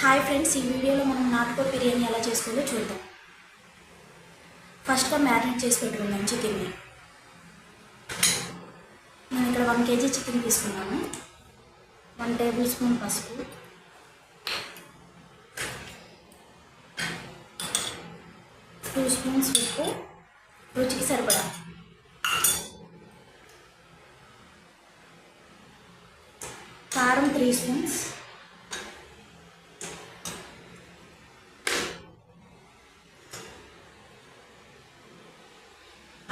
Hi friends, ఈ వీడియోలో మనం నాటుకోడి బిర్యానీ ఎలా చేసుకోవాలో చూద్దాం. ఫస్ట్గా మ్యారినేట్ చేసి పెట్టుకుందాం చికెన్ని. నేను ఇక్కడ 1 kg చికెన్ తీసుకున్నాను. 1 టేబుల్ స్పూన్ పసుపు, 2 స్పూన్స్ ఉప్పు, రుచికి సరిపడా, కారం 3 స్పూన్స్,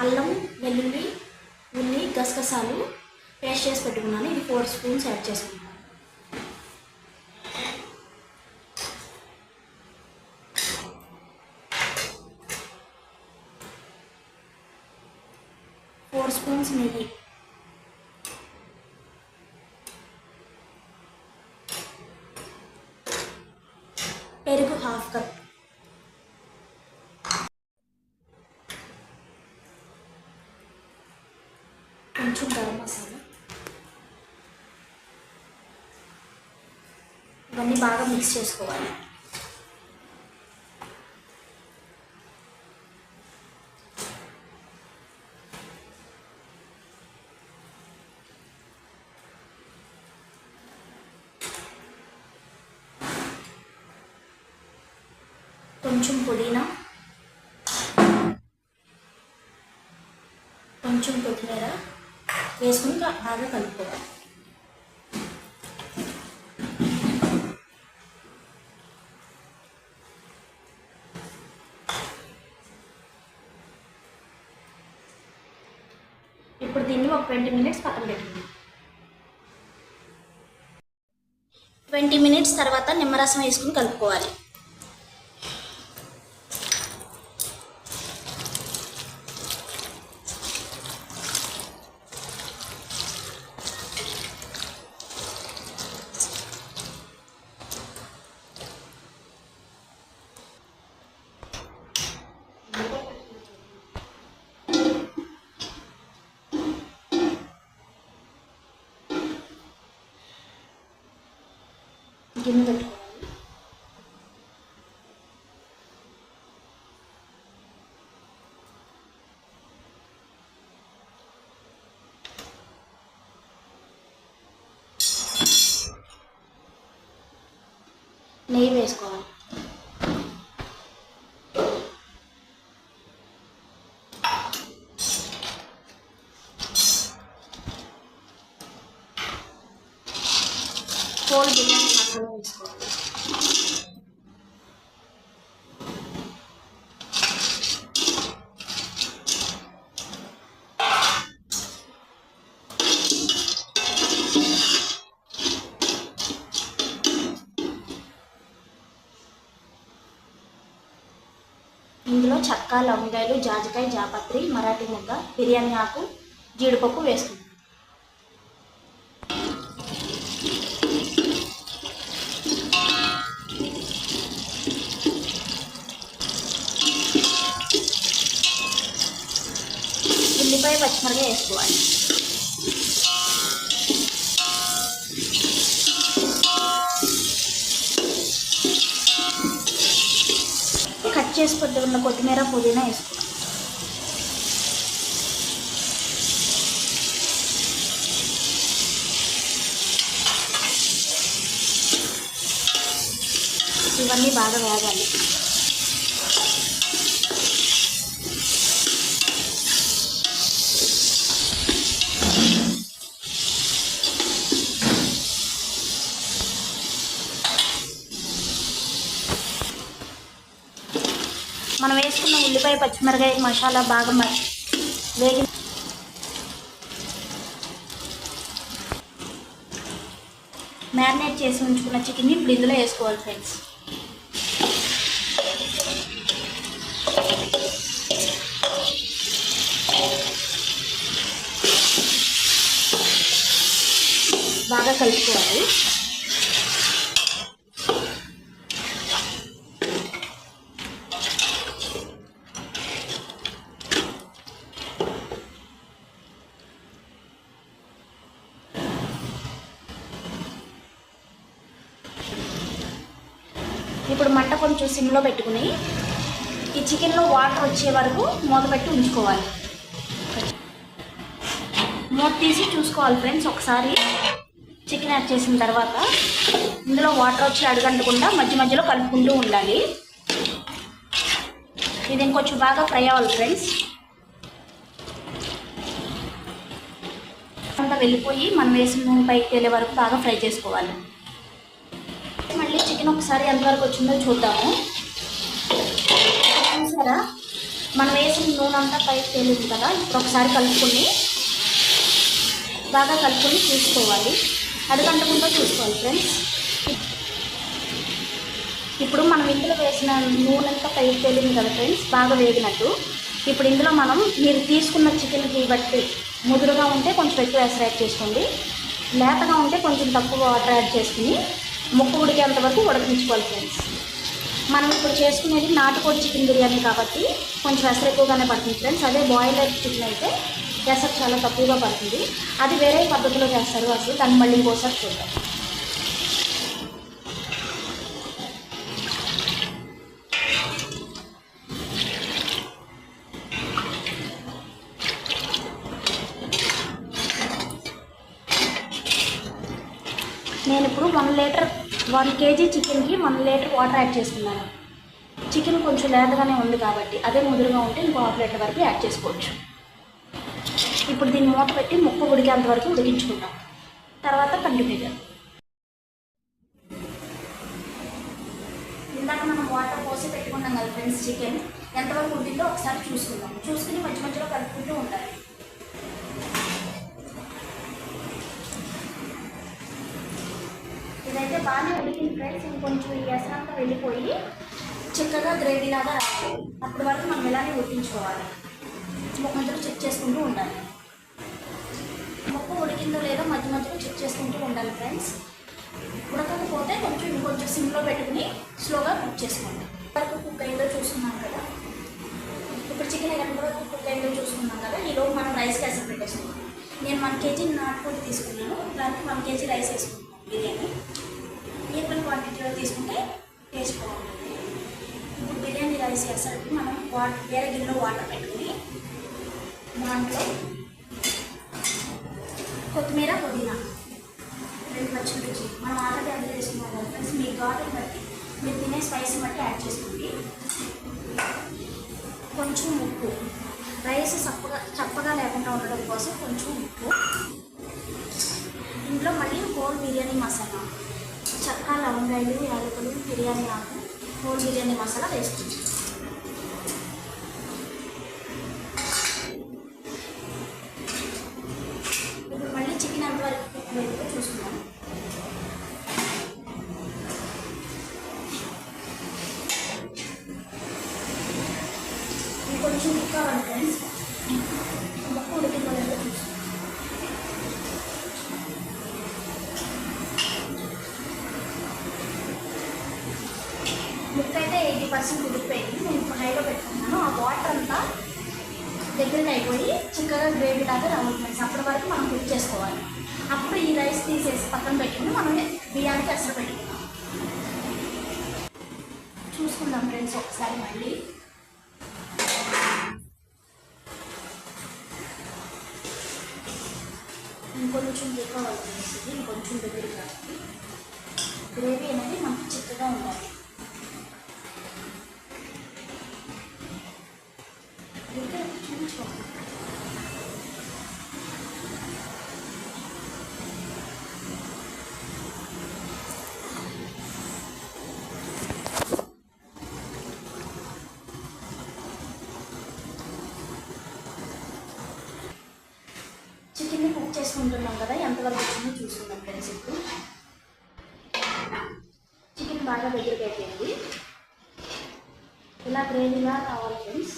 అల్లం వెల్లుల్లి ఉల్లి గసగసాలు పేస్ట్ చేసి పెట్టుకున్నాను. ఇది 4 స్పూన్స్ యాడ్ చేసుకున్నాను. ఫోర్ స్పూన్స్ నెయ్యి, పెరుగు 1/2 కప్, కొంచెం గరం మసాలా. ఇవన్నీ బాగా మిక్స్ చేసుకోవాలి. కొంచెం పుదీనా, కొంచెం కొత్తిమీర వేసుకుని బాగా కలుపుకోవాలి. ఇప్పుడు దీన్ని ఒక 20 minutes పక్కన పెట్టండి. 20 minutes తర్వాత నిమ్మరసం వేసుకుని కలుపుకోవాలి. గిన్నె పెట్టుకోవాలి. నెయ్యి వేసుకోవాలి. హోల్ బిర్యానీ మసాలా వేసుకోవాలి. ఇందులో చెక్క, లవంగాయలు, జాజికాయ, జాపత్రి, మరాఠీ మొగ్గ, బిర్యానీ ఆకు, జీడిపప్పు వేసుకుంటాం. ఉల్లిపాయ పచ్చిమిరపకాయ వేసుకోవాలి. కట్ చేసి పెట్టుకున్న కొత్తిమీర, పుదీనా వేసుకోవాలి. ఇవన్నీ బాగా వేగాలి. మనం వేసుకున్న ఉల్లిపాయ పచ్చిమిరపకాయ మసాలా బాగా వేగి మ్యారినేట్ చేసి ఉంచుకున్న చికెన్ని ఇప్పుడు ఇందులో వేసుకోవాలి ఫ్రెండ్స్. బాగా కలుపుకోవాలి. ఇప్పుడు మంట కొంచెం సిమ్లో పెట్టుకుని ఈ చికెన్లో వాటర్ వచ్చే వరకు మూత పెట్టి ఉంచుకోవాలి. మూత తీసి చూసుకోవాలి ఫ్రెండ్స్. ఒకసారి చికెన్ యాడ్ చేసిన తర్వాత ఇందులో వాటర్ వచ్చి అడుగంటకుండా మధ్య మధ్యలో కలుపుకుంటూ ఉండాలి. ఇది ఇంకొంచెం బాగా ఫ్రై అవ్వాలి ఫ్రెండ్స్. అంతా వెళ్ళిపోయి మనం వేసిన నూనె పైకి వెళ్ళే వరకు బాగా ఫ్రై చేసుకోవాలి. మళ్ళీ చికెన్ ఒకసారి ఎంతవరకు వచ్చిందో చూద్దాము. చూసారా, మనం వేసిన నూనె అంతా పైకి తేలింది కదా. ఇప్పుడు ఒకసారి బాగా కలుపుకొని చూసుకోవాలి. అడుగంటకుండా చూసుకోవాలి ఫ్రెండ్స్. ఇప్పుడు మనం ఇందులో వేసిన నూనె అంతా పైకి తేలింది కదా ఫ్రెండ్స్, బాగా వేగినట్టు. ఇప్పుడు ఇందులో మనం మీరు తీసుకున్న చికెన్కి బట్టి ముదురుగా ఉంటే కొంచెం ఎక్కువ ఎసరు యాడ్ చేసుకోండి, లేతగా ఉంటే కొంచెం తక్కువ వాటర్ యాడ్ చేసుకుని ముక్క ఉడికేంత వరకు ఉడకించుకోవాలి ఫ్రెండ్స్. మనం ఇప్పుడు చేసుకునేది నాటుకోడి చికెన్ బిర్యానీ కాబట్టి కొంచెం ఎసరు ఎక్కువగానే పడుతుంది ఫ్రెండ్స్. అదే బాయిలర్ చికెన్ అయితే ఎసరు చాలా తక్కువగా పడుతుంది. అది వేరే పద్ధతిలో చేస్తారు, అసలు దాన్ని మళ్ళీ ఇంకోసారి చూద్దాం. నేను ఇప్పుడు 1 కేజీ చికెన్కి 1 లీటర్ వాటర్ యాడ్ చేసుకున్నాను. చికెన్ కొంచెం లేతగానే ఉంది కాబట్టి, అదే ముదురుగా ఉంటే ఇంకో 1/2 లీటర్ వరకు యాడ్ చేసుకోవచ్చు. ఇప్పుడు దీన్ని మూత పెట్టి ముక్క ఉడికేంత వరకు ఉడికించుకుంటాం. తర్వాత కంటిన్యూ చేద్దాం. ఇందాక మనం వాటర్ పోసి పెట్టుకున్నాం కదా ఫ్రెండ్స్, చికెన్ ఎంతవరకు ఉడికిందో ఒకసారి చూసుకుందాం. చూసుకుని మధ్య మధ్యలో కలుపుకుంటూ ఉండాలి. ఇదైతే బాగానే ఉడికింది ఫ్రెండ్స్. ఇంకొంచెం ఈ ఎసరంతా వెళ్ళిపోయి చిక్కగా గ్రేవీ లాగా రావాలి. అప్పటి వరకు మనం ఇలానే ఉడికించుకోవాలి. మధ్యలో చెక్ చేసుకుంటూ ఉండాలి. ముక్క ఉడికిందో లేదో మధ్య మధ్యలో చెక్ చేసుకుంటూ ఉండాలి ఫ్రెండ్స్. ఉడకకపోతే ఇంకొంచెం సిమ్లో పెట్టుకుని స్లోగా కుక్ చేసుకోండి. వరకు కుక్ అయిందో చూస్తున్నాం కదా. ఇప్పుడు చికెన్ ఎంత వరకు కుక్ అయిందో చూసుకున్నాం కదా. ఈలోపు మనం రైస్ ఎసరు పెట్టేసుకున్నాం. నేను 1 కేజీ నాటుకోడి తీసుకున్నాను, దానికి 1 కేజీ రైస్ వేసుకున్నాను. బిర్యానీ ఈక్వల్ క్వాంటిటీలో తీసుకుంటే టేస్ట్ బాగుంటుంది. ఇప్పుడు బిర్యానీ రైస్ ఎసరికి మనం వేరే గిన్నెలో వాటర్ పెట్టుకుని దాంట్లో కొత్తిమీర, పుదీనా, 2 పచ్చిమిర్చి మనం ఆల్రెడీ అందులో వేసుకున్నాం కదా ఫ్రెండ్స్. మీ ఘాటుని బట్టి మీరు తినే స్పైసీ బట్టి యాడ్ చేసుకోండి. కొంచెం ఉప్పు, రైస్ చప్పగా లేకుండా ఉండడం కోసం కొంచెం ఉప్పు. ఇంట్లో మళ్ళీ హోల్ బిర్యానీ మసాలా, చెక్క, లవంగాయలు, యాలకులు, బిర్యానీ ఆకు, హోల్ బిర్యానీ మసాలా వేసుకుంటాం. ఇప్పుడు మళ్ళీ చికెన్ ఎంతవరకు కుక్ అయిందో చూసుకున్నాం. ఇంకొంచెం కుక్ కావాలి ఫ్రెండ్స్. ముక్క ఉడికిందో లేదో చూసుకున్నాం. ముక్క అయితే 80% ఉడికిపోయింది. నేను ఇప్పుడు హైలో పెట్టుకున్నాను. ఆ వాటర్ అంతా దగ్గరికి అయిపోయి చిక్కగా గ్రేవీ లాగా రావాలి ఫ్రెండ్స్. అప్పటి వరకు మనం కుక్ చేసుకోవాలి. అప్పుడు ఈ రైస్ తీసేసి పక్కన పెట్టుకుని మనం బియ్యానికి ఎసరు పెట్టుకున్నాం. చూసుకుందాం ఫ్రెండ్స్ ఒకసారి మళ్ళీ. ఇంకొంచెం ఎక్కువ అవుతుంది, ఇంకొంచెం దగ్గర కావాలి. గ్రేవీ అనేది మనకు చిక్కగా ఉండాలి. చికెన్ని కుక్ చేసుకుంటున్నాం కదా, ఎంతవరకు వచ్చిందో చూసుకుందాం ఫ్రెండ్స్. ఇప్పుడు చికెన్ బాగా దగ్గరికి అయిపోయింది. ఇలా గ్రేవీలా రావాలి ఫ్రెండ్స్.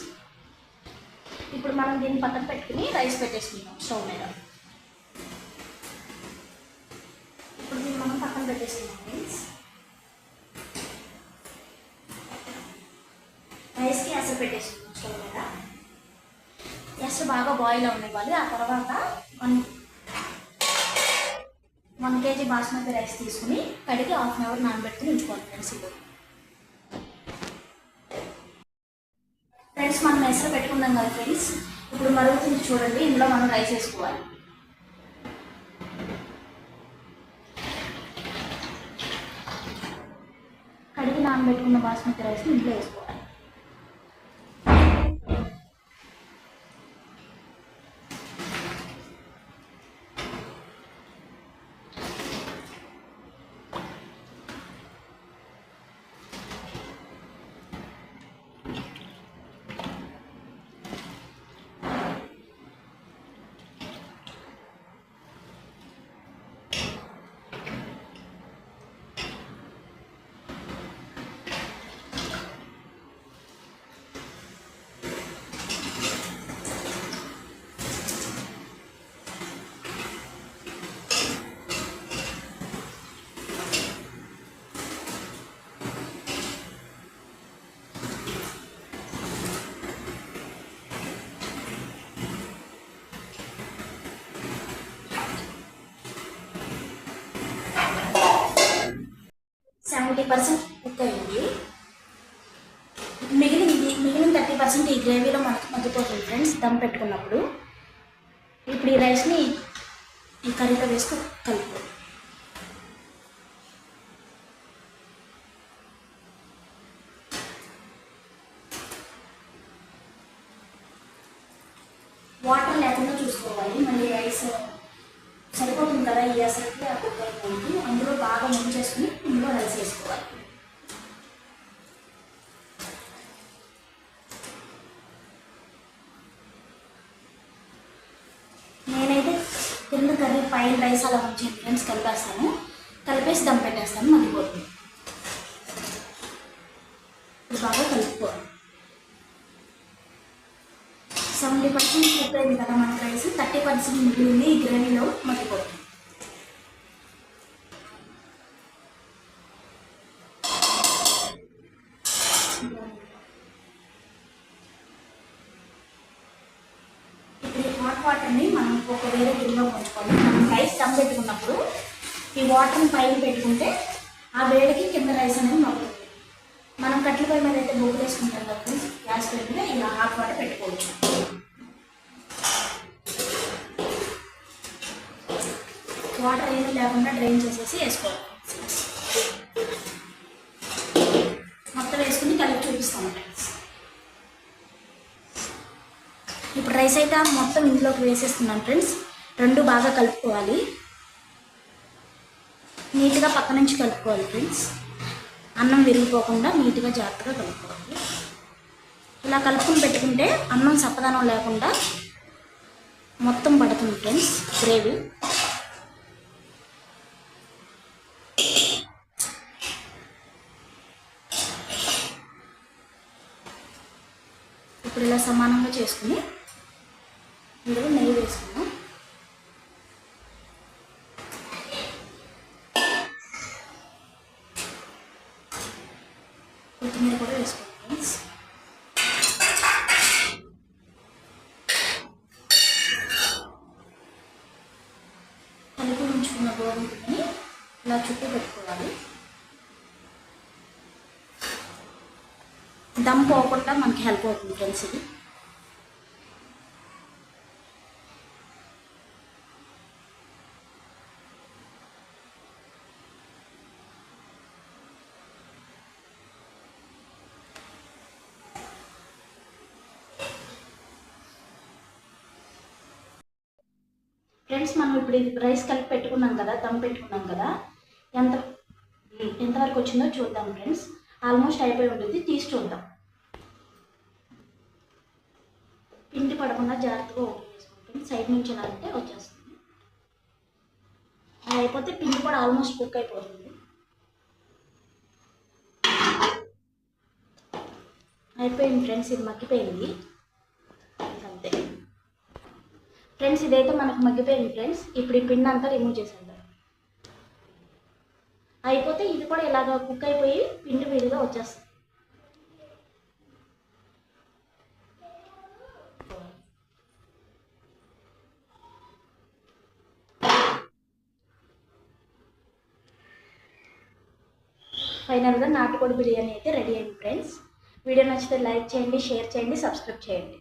ఇప్పుడు మనం దీన్ని పక్కన పెట్టుకుని రైస్ పెట్టేసుకుందాం స్టవ్ మీద. ఇప్పుడు దీన్ని మనం పక్కన పెట్టేసుకుందాం ఫ్రెండ్స్. రైస్కి ఎసరు పెట్టేసుకుందాం స్టవ్ మీద. ఎసరు బాగా బాయిల్ అవ్వనివ్వాలి. ఆ తర్వాత 1 కేజీ బాస్మతి రైస్ తీసుకుని కడిగి 1/2 అవర్ నానబెట్టుకుని ఉంచుకోవాలి ఫ్రెండ్స్. ఇప్పుడు ఎసరు పెట్టుకున్నాం కదా ఫ్రెండ్స్, ఇప్పుడు మరుగుతుంది చూడండి. ఇందులో మనం రైస్ వేసుకోవాలి. కడిగి నానబెట్టుకున్న బాస్మతి రైస్ని ఇంట్లో వేసుకోవాలి. సెవెంటీ పర్సెంట్ కుక్ అయింది. మిగిలిన 30% ఈ గ్రేవీలో మనకు మగ్గిపోతుంది ఫ్రెండ్స్ దమ్ పెట్టుకున్నప్పుడు. ఇప్పుడు ఈ రైస్ని ఈ కర్రీలో వేసుకు కలుపు. వాటర్ లేకుండా చూసుకోవాలి. మళ్ళీ రైస్ సరిపోతుంది కదా ఈ అసలుకి ఆ కుక్ అయిపోయింది. అందులో బాగా ముంచేసుకుని ఇందులో రైస్ వేసుకోవాలి. నేనైతే కింద కర్రీ పైన రైస్ అలా ఉంచి ఫ్రెండ్స్ కలిపేస్తాను. కలిపేసి దమ్ పెట్టేస్తాను, మగ్గిపోతుంది. ఇది బాగా కలుపుకోవాలి. 70% కుక్ అయింది కదా మన రైస్, 30% మిగిలింది ఈ గ్రేవీలో మగ్గిపోతుంది. ఇప్పుడు ఈ హాట్ వాటర్ని మనం ఒక వేరే గిన్నెలో ఉంచుకోవాలి. మనం రైస్ దమ్ పెట్టుకున్నప్పుడు ఈ వాటర్ని పైన పెట్టుకుంటే ఆ వేడికి కింద రైస్ అనేది మగ్గుతుంది. మనం కట్ల పై మీద అయితే బొగ్గు వేసుకుంటాం కదా ఫ్రెండ్స్, గ్యాస్ పై మీద ఇలా హాట్ వాటర్ పెట్టుకోవచ్చు. వాటర్ ఏమీ లేకుండా డ్రైన్ చేసేసి వేసుకోవాలి. మొత్తం వేసుకుని కలిపి చూపిస్తాము ఫ్రెండ్స్. ఇప్పుడు రైస్ అయితే మొత్తం ఇందులోకి వేసేస్తున్నాను ఫ్రెండ్స్. రెండు బాగా కలుపుకోవాలి. నీట్గా పక్క నుంచి కలుపుకోవాలి ఫ్రెండ్స్. అన్నం విరిగిపోకుండా నీట్గా జాగ్రత్తగా కలుపుకోవాలి. ఇలా కలుపుకుని పెట్టుకుంటే అన్నం సప్పదనం లేకుండా మొత్తం పడుతుంది ఫ్రెండ్స్ గ్రేవీ. ఇప్పుడు ఇలా సమానంగా చేసుకుని ఇందులో నెయ్యి వేసుకున్నాం. కొత్తిమీర కూడా వేసుకోండి ఫ్రెండ్స్. కలిపి ఉంచుకున్న గోధుమని ఇలా చుట్టూ పెట్టుకోవాలి. దమ్ పోకుండా మనకి హెల్ప్ అవుతుంది ఫ్రెండ్స్ ఇది. ఫ్రెండ్స్ మనం ఇప్పుడు రైస్ కలిపి పెట్టుకున్నాం కదా, దమ్ పెట్టుకున్నాం కదా, ఎంతవరకు వచ్చిందో చూద్దాం ఫ్రెండ్స్. ఆల్మోస్ట్ అయిపోయి ఉంటుంది, తీసి చూద్దాం. పిండి పడకుండా జాగ్రత్తగా ఓపెన్ చేసుకుంటాం. సైడ్ నుంచి ఎలా అంటే వచ్చేస్తుంది. అది అయిపోతే పిండి కూడా ఆల్మోస్ట్ కుక్ అయిపోతుంది. అయిపోయింది ఫ్రెండ్స్, ఇది మగ్గిపోయింది అంతే ఫ్రెండ్స్. ఇదైతే మనకు మగ్గిపోయింది ఫ్రెండ్స్. ఇప్పుడు ఈ పిండి అంతా రిమూవ్ చేసేద్దాం. అయిపోతే ఇది కూడా ఇలాగ కుక్ అయిపోయి పిండి విడిగా వచ్చేస్తుంది. ఫైనల్గా నాటుకోడి బిర్యానీ అయితే రెడీ అయింది ఫ్రెండ్స్. వీడియో నచ్చితే లైక్ చేయండి, షేర్ చేయండి, సబ్స్క్రైబ్ చేయండి.